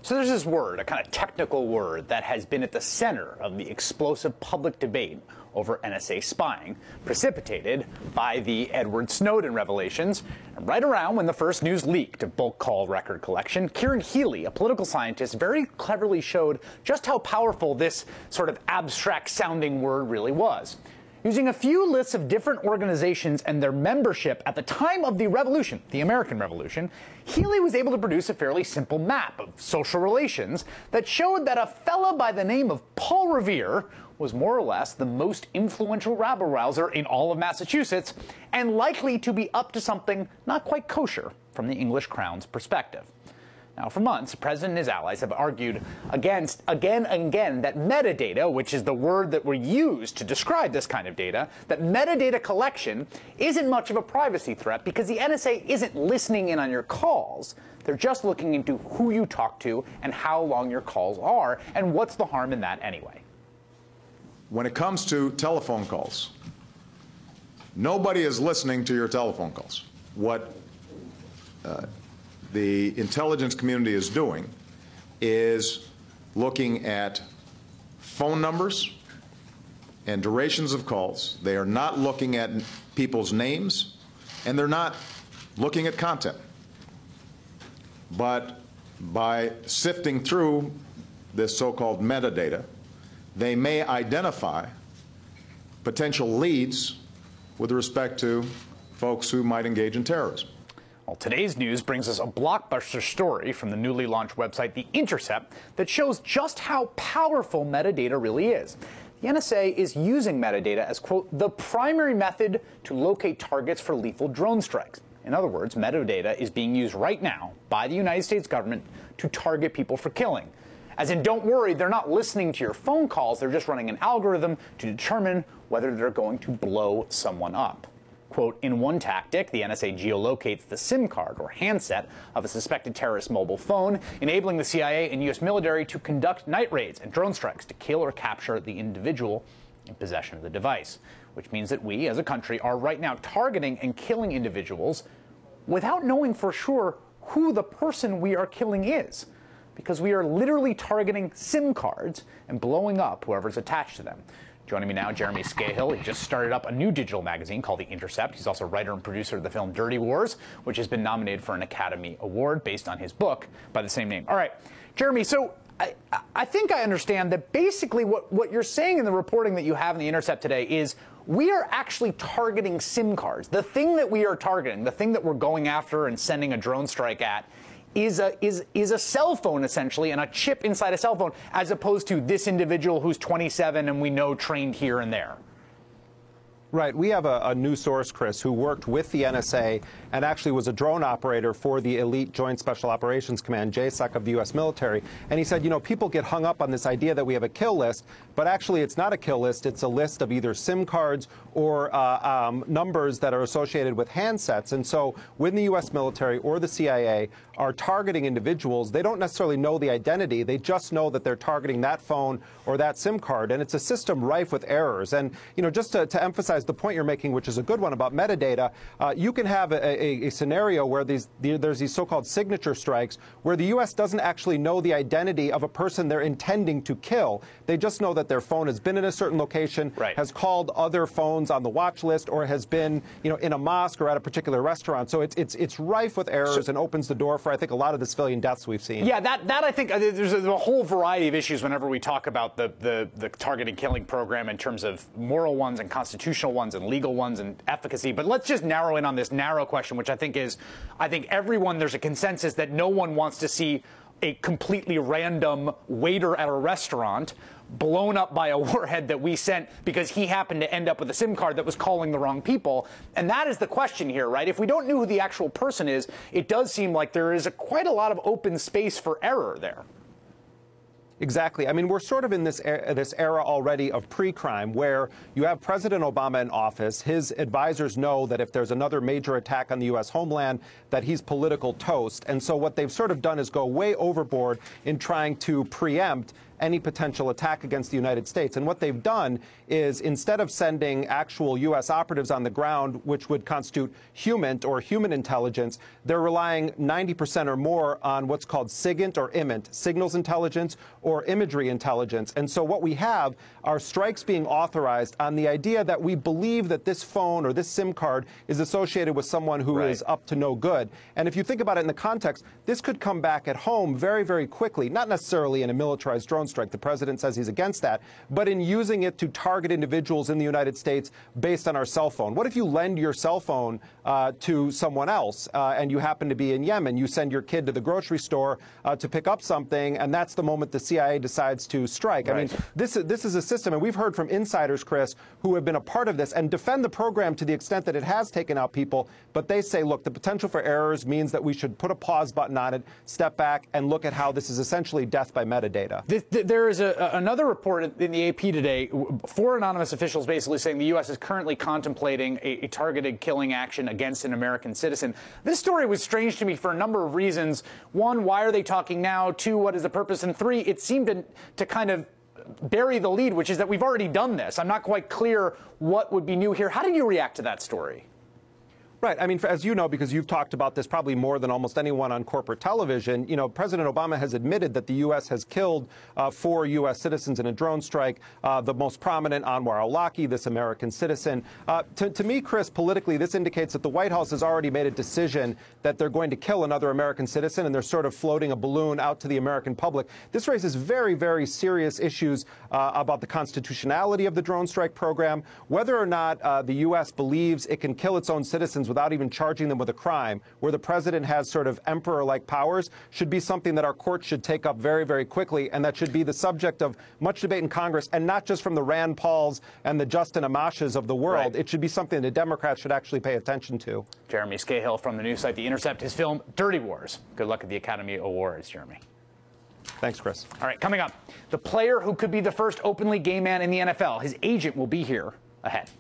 So there's this word, a kind of technical word, that has been at the center of the explosive public debate over NSA spying, precipitated by the Edward Snowden revelations. And right around when the first news leaked of bulk call record collection, Kieran Healy, a political scientist, very cleverly showed just how powerful this sort of abstract-sounding word really was. Using a few lists of different organizations and their membership at the time of the revolution, the American Revolution, Healy was able to produce a fairly simple map of social relations that showed that a fella by the name of Paul Revere was more or less the most influential rabble-rouser in all of Massachusetts, and likely to be up to something not quite kosher from the English crown's perspective. Now, for months, the president and his allies have argued against, again and again, that metadata, which is the word that we use to describe this kind of data, that metadata collection isn't much of a privacy threat because the NSA isn't listening in on your calls. They're just looking into who you talk to and how long your calls are, and what's the harm in that anyway? When it comes to telephone calls, nobody is listening to your telephone calls. What the intelligence community is doing is looking at phone numbers and durations of calls. They are not looking at people's names, and they're not looking at content. But by sifting through this so-called metadata, they may identify potential leads with respect to folks who might engage in terrorism. Well, today's news brings us a blockbuster story from the newly launched website The Intercept that shows just how powerful metadata really is. The NSA is using metadata as, quote, the primary method to locate targets for lethal drone strikes. In other words, metadata is being used right now by the United States government to target people for killing. As in, don't worry, they're not listening to your phone calls, they're just running an algorithm to determine whether they're going to blow someone up. Quote, in one tactic, the NSA geolocates the SIM card or handset of a suspected terrorist mobile phone, enabling the CIA and U.S. military to conduct night raids and drone strikes to kill or capture the individual in possession of the device, which means that we, as a country, are right now targeting and killing individuals without knowing for sure who the person we are killing is, because we are literally targeting SIM cards and blowing up whoever's attached to them. Joining me now, Jeremy Scahill. He just started up a new digital magazine called The Intercept. He's also writer and producer of the film Dirty Wars, which has been nominated for an Academy Award based on his book by the same name. All right, Jeremy, so I think I understand that basically what you're saying in the reporting that you have in The Intercept today is we are actually targeting SIM cards. The thing that we are targeting, the thing that we're going after and sending a drone strike at, is a cell phone, essentially, and a chip inside a cell phone, as opposed to this individual who's 27 and we know trained here and there. Right. We have a new source, Chris, who worked with the NSA and actually was a drone operator for the elite Joint Special Operations Command, JSOC, of the U.S. military. And he said, you know, people get hung up on this idea that we have a kill list, but actually it's not a kill list. It's a list of either SIM cards or numbers that are associated with handsets. And so when the U.S. military or the CIA are targeting individuals, they don't necessarily know the identity. They just know that they're targeting that phone or that SIM card. And it's a system rife with errors. And, you know, just to emphasize the point you're making, which is a good one about metadata, you can have a scenario where there's these so-called signature strikes where the U.S. doesn't actually know the identity of a person they're intending to kill. They just know that their phone has been in a certain location, right, has called other phones on the watch list, or has been, you know, in a mosque or at a particular restaurant. So it's rife with errors and opens the door for, I think, a lot of the civilian deaths we've seen. Yeah, that I think there's a whole variety of issues whenever we talk about the targeted killing program in terms of moral ones and constitutional ones and legal ones and efficacy. But let's just narrow in on this narrow question, which I think everyone, there's a consensus that no one wants to see a completely random waiter at a restaurant blown up by a warhead that we sent because he happened to end up with a SIM card that was calling the wrong people. And that is the question here, right? If we don't know who the actual person is, it does seem like there is quite a lot of open space for error there. Exactly. I mean, we're sort of in this era already of pre-crime where you have President Obama in office. His advisors know that if there's another major attack on the U.S. homeland, that he's political toast. And so what they've sort of done is go way overboard in trying to preempt any potential attack against the United States. And what they've done is, instead of sending actual U.S. operatives on the ground, which would constitute human intelligence, they're relying 90% or more on what's called SIGINT or IMINT, signals intelligence or imagery intelligence. And so what we have are strikes being authorized on the idea that we believe that this phone or this SIM card is associated with someone who is up to no good. And if you think about it in the context, this could come back at home very, very quickly, not necessarily in a militarized drone strike. The president says he's against that, but in using it to target individuals in the United States based on our cell phone. What if you lend your cell phone to someone else and you happen to be in Yemen? You send your kid to the grocery store to pick up something, and that's the moment the CIA decides to strike. I mean, this is a system, and we've heard from insiders, Chris, who have been a part of this and defend the program to the extent that it has taken out people, but they say, look, the potential for errors means that we should put a pause button on it, step back, and look at how this is essentially death by metadata. There is another report in the AP today, 4 anonymous officials basically saying the U.S. is currently contemplating a targeted killing action against an American citizen. This story was strange to me for a number of reasons. 1, why are they talking now? 2, what is the purpose? And 3, it seemed to kind of bury the lead, which is that we've already done this. I'm not quite clear what would be new here. How did you react to that story? Right. I mean, as you know, because you've talked about this probably more than almost anyone on corporate television, you know, President Obama has admitted that the U.S. has killed 4 U.S. citizens in a drone strike, the most prominent, Anwar al-Awlaki, this American citizen. To me, Chris, politically, this indicates that the White House has already made a decision that they're going to kill another American citizen, and they're sort of floating a balloon out to the American public. This raises very, very serious issues about the constitutionality of the drone strike program, whether or not the U.S. believes it can kill its own citizens without even charging them with a crime, where the president has sort of emperor-like powers, should be something that our courts should take up very, very quickly, and that should be the subject of much debate in Congress, and not just from the Rand Pauls and the Justin Amashes of the world. It should be something the Democrats should actually pay attention to. Jeremy Scahill from the news site The Intercept, his film Dirty Wars. Good luck at the Academy Awards, Jeremy. Thanks, Chris. All right, coming up, the player who could be the first openly gay man in the NFL. His agent will be here ahead.